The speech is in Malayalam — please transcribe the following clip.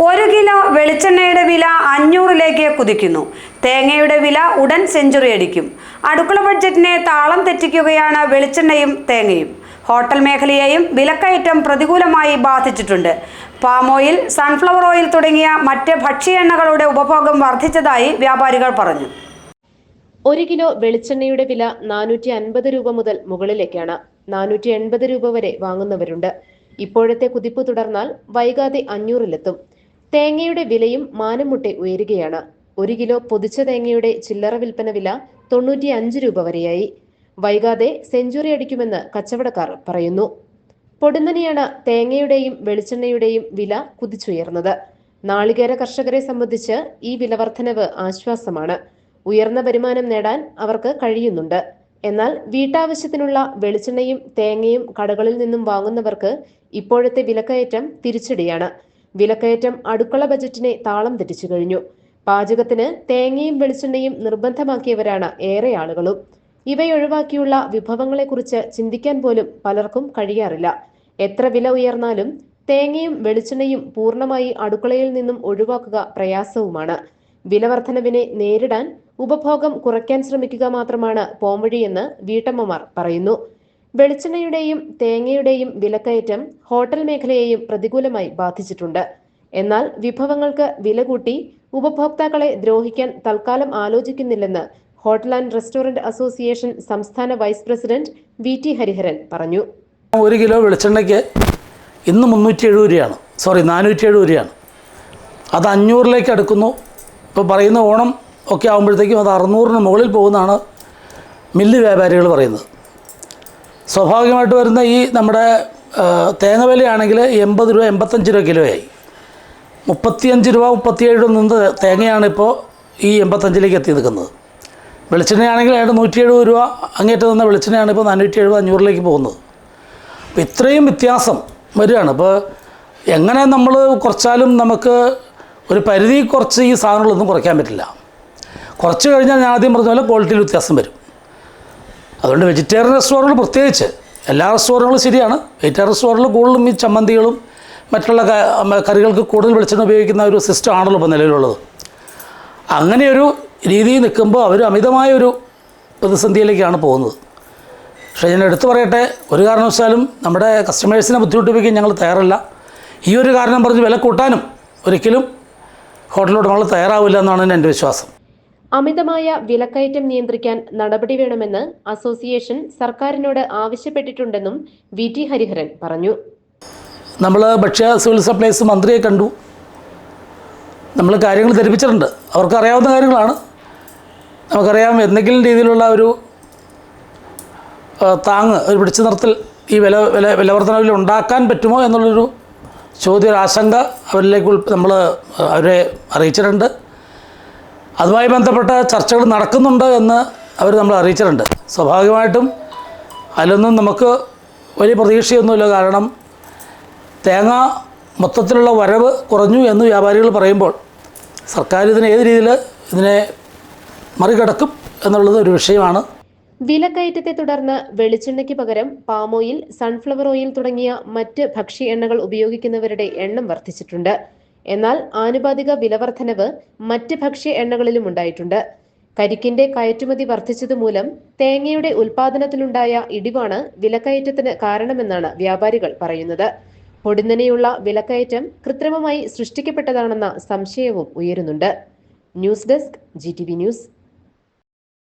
1 കിലോ വെളിച്ചെണ്ണയുടെ വില 500ലേക്ക് കുതിക്കുന്നു. തേങ്ങയുടെ വില ഉടൻ സെഞ്ചുറി അടിക്കും. അടുക്കള ബഡ്ജറ്റിനെ താളം തെറ്റിക്കുകയാണ് വെളിച്ചെണ്ണയും തേങ്ങയും. ഹോട്ടൽ മേഖലയെയും വിലക്കയറ്റം പ്രതികൂലമായി ബാധിച്ചിട്ടുണ്ട്. പാം ഓയിൽ, സൺഫ്ലവർ ഓയിൽ തുടങ്ങിയ മറ്റ് ഭക്ഷ്യ എണ്ണകളുടെ ഉപഭോഗം വർദ്ധിച്ചതായി വ്യാപാരികൾ പറഞ്ഞു. 1 കിലോ വെളിച്ചെണ്ണയുടെ വില 450 രൂപ മുതൽ മുകളിലേക്കാണ്. 480 രൂപ വരെ വാങ്ങുന്നവരുണ്ട്. ഇപ്പോഴത്തെ കുതിപ്പ് തുടർന്നാൽ വൈകാതെ 500-ലെത്തും. തേങ്ങയുടെ വിലയും മാനം മുട്ടെ ഉയരുകയാണ്. 1 കിലോ പൊതിച്ച തേങ്ങയുടെ ചില്ലറ വിൽപ്പന വില 95 രൂപ വരെയായി. വൈകാതെ സെഞ്ചുറി അടിക്കുമെന്ന് കച്ചവടക്കാർ പറയുന്നു. പൊടുന്നനെയാണ് തേങ്ങയുടെയും വെളിച്ചെണ്ണയുടെയും വില കുതിച്ചുയർന്നത്. നാളികേര കർഷകരെ സംബന്ധിച്ച് ഈ വിലവർദ്ധനവ് ആശ്വാസമാണ്. ഉയർന്ന വരുമാനം നേടാൻ അവർക്ക് കഴിയുന്നുണ്ട്. എന്നാൽ വീട്ടാവശ്യത്തിനുള്ള വെളിച്ചെണ്ണയും തേങ്ങയും കടകളിൽ നിന്നും വാങ്ങുന്നവർക്ക് ഇപ്പോഴത്തെ വിലക്കയറ്റം തിരിച്ചടിയാണ്. വിലക്കയറ്റം അടുക്കള ബജറ്റിനെ താളം തെറ്റിച്ചു കഴിഞ്ഞു. പാചകത്തിന് തേങ്ങയും വെളിച്ചെണ്ണയും നിർബന്ധമാക്കിയവരാണ് ഏറെ ആളുകളും. ഇവയൊഴിവാക്കിയുള്ള വിഭവങ്ങളെക്കുറിച്ച് ചിന്തിക്കാൻ പോലും പലർക്കും കഴിയാറില്ല. എത്ര വില ഉയർന്നാലും തേങ്ങയും വെളിച്ചെണ്ണയും പൂർണ്ണമായി അടുക്കളയിൽ നിന്നും ഒഴിവാക്കുക പ്രയാസവുമാണ്. വിലവർദ്ധനവിനെ നേരിടാൻ ഉപഭോഗം കുറയ്ക്കാൻ ശ്രമിക്കുക മാത്രമാണ് പോംവഴിയെന്ന് വീട്ടമ്മമാർ പറയുന്നു. വെളിച്ചെണ്ണയുടെയും തേങ്ങയുടെയും വിലക്കയറ്റം ഹോട്ടൽ മേഖലയെയും പ്രതികൂലമായി ബാധിച്ചിട്ടുണ്ട്. എന്നാൽ വിഭവങ്ങൾക്ക് വില കൂട്ടി ഉപഭോക്താക്കളെ ദ്രോഹിക്കാൻ തൽക്കാലം ആലോചിക്കുന്നില്ലെന്ന് ഹോട്ടൽ ആൻഡ് റെസ്റ്റോറന്റ് അസോസിയേഷൻ സംസ്ഥാന വൈസ് പ്രസിഡന്റ് VT ഹരിഹരൻ പറഞ്ഞു. 1 കിലോ വെളിച്ചെണ്ണയ്ക്ക് ഇന്ന് 470 രൂപയാണ്. അത് 500ലേക്ക് അടുക്കുന്നു. ഇപ്പോൾ പറയുന്ന ഓണം ഒക്കെ ആകുമ്പോഴത്തേക്കും അത് 600-ന് മുകളിൽ പോകുന്നതാണ് മില്ല് വ്യാപാരികൾ പറയുന്നത്. സ്വാഭാവികമായിട്ട് വരുന്ന ഈ നമ്മുടെ തേങ്ങ വിലയാണെങ്കിൽ 80 രൂപ 85 രൂപ കിലോയായി. 35 രൂപ 37 രൂപ നിന്ന് തേങ്ങയാണ് ഇപ്പോൾ ഈ 85ലേക്ക് എത്തി നിൽക്കുന്നത്. വെളിച്ചെണ്ണയാണെങ്കിൽ ഏതാണ്ട് 170 രൂപ അങ്ങേറ്റം നിന്ന വെളിച്ചെണ്ണയാണ് ഇപ്പോൾ 470 500ലേക്ക് പോകുന്നത്. അപ്പോൾ ഇത്രയും വ്യത്യാസം വരികയാണ്. അപ്പോൾ എങ്ങനെ നമ്മൾ കുറച്ചാലും നമുക്ക് ഒരു പരിധി കുറച്ച് ഈ സാധനങ്ങളൊന്നും കുറയ്ക്കാൻ പറ്റില്ല. കുറച്ച് കഴിഞ്ഞാൽ ഞാൻ ആദ്യം പറഞ്ഞ പോലെ ക്വാളിറ്റിയിൽ വ്യത്യാസം വരും. അതുകൊണ്ട് വെജിറ്റേറിയൻ റെസ്റ്റോറൻറ്റുകൾ പ്രത്യേകിച്ച്, എല്ലാ റെസ്റ്റോറൻറ്റുകളും ശരിയാണ്, വെജിറ്റേറിയൻ റെസ്റ്റോറൻറ്റിൽ കൂടുതലും ഈ ചമ്മന്തികളും മറ്റുള്ള കറികൾക്ക് കൂടുതൽ വെളിച്ചെണ്ണ ഉപയോഗിക്കുന്ന ഒരു സിസ്റ്റം ആണല്ലോ ഇപ്പോൾ നിലവിലുള്ളത്. അങ്ങനെയൊരു രീതിയിൽ നിൽക്കുമ്പോൾ അവർ അമിതമായൊരു പ്രതിസന്ധിയിലേക്കാണ് പോകുന്നത്. പക്ഷേ ഞാൻ എടുത്തു പറയട്ടെ, ഒരു കാരണവശാലും നമ്മുടെ കസ്റ്റമേഴ്സിനെ ബുദ്ധിമുട്ടിപ്പിക്കാൻ ഞങ്ങൾ തയ്യാറല്ല. ഈ ഒരു കാരണം പറഞ്ഞ് വില കൂട്ടാനും ഒരിക്കലും ഹോട്ടലിലോട്ട് നമ്മൾ തയ്യാറാവില്ല എന്നാണ് എൻ്റെ വിശ്വാസം. അമിതമായ വിലക്കയറ്റം നിയന്ത്രിക്കാൻ നടപടി വേണമെന്ന് അസോസിയേഷൻ സർക്കാരിനോട് ആവശ്യപ്പെട്ടിട്ടുണ്ടെന്നും VT ഹരിഹരൻ പറഞ്ഞു. നമ്മൾ ഭക്ഷ്യ സിവിൽ സപ്ലൈസ് മന്ത്രിയെ കണ്ടു. നമ്മൾ കാര്യങ്ങൾ ധരിപ്പിച്ചിട്ടുണ്ട്. അവർക്കറിയാവുന്ന കാര്യങ്ങളാണ്. നമുക്കറിയാം എന്തെങ്കിലും രീതിയിലുള്ള ഒരു താങ്ങ്, ഒരു പിടിച്ചു നിർത്തൽ ഈ വിലവർദ്ധനവിൽ ഉണ്ടാക്കാൻ പറ്റുമോ എന്നുള്ളൊരു ചോദ്യം, ആശങ്ക അവരിലേക്ക് അവരെ അറിയിച്ചിട്ടുണ്ട്. അതുമായി ബന്ധപ്പെട്ട ചർച്ചകൾ നടക്കുന്നുണ്ട് എന്ന് നമ്മൾ അറിയിച്ചിട്ടുണ്ട്. സ്വാഭാവികമായിട്ടും അതിലൊന്നും നമുക്ക് വലിയ പ്രതീക്ഷയൊന്നുമില്ല. കാരണം തേങ്ങ മൊത്തത്തിലുള്ള വരവ് കുറഞ്ഞു എന്ന് വ്യാപാരികൾ പറയുമ്പോൾ സർക്കാർ ഏത് രീതിയിൽ ഇതിനെ മറികടക്കും എന്നുള്ളത് ഒരു വിഷയമാണ്. വിലക്കയറ്റത്തെ തുടർന്ന് വെളിച്ചെണ്ണയ്ക്ക് പകരം പാം ഓയിൽ, സൺഫ്ലവർ ഓയിൽ തുടങ്ങിയ മറ്റ് ഭക്ഷ്യ എണ്ണകൾ ഉപയോഗിക്കുന്നവരുടെ എണ്ണം വർദ്ധിച്ചിട്ടുണ്ട്. എന്നാൽ ആനുപാതിക വിലവർദ്ധനവ് മറ്റ് ഭക്ഷ്യ എണ്ണകളിലും ഉണ്ടായിട്ടുണ്ട്. കരിക്കിന്റെ കയറ്റുമതി വർദ്ധിച്ചതുമൂലം തേങ്ങയുടെ ഉൽപാദനത്തിലുണ്ടായ ഇടിവാണ് വിലക്കയറ്റത്തിന് കാരണമെന്നാണ് വ്യാപാരികൾ പറയുന്നത്. പൊടുന്നനെയുള്ള വിലക്കയറ്റം കൃത്രിമമായി സൃഷ്ടിക്കപ്പെട്ടതാണെന്ന സംശയവും ഉയരുന്നുണ്ട്. News desk GTV news.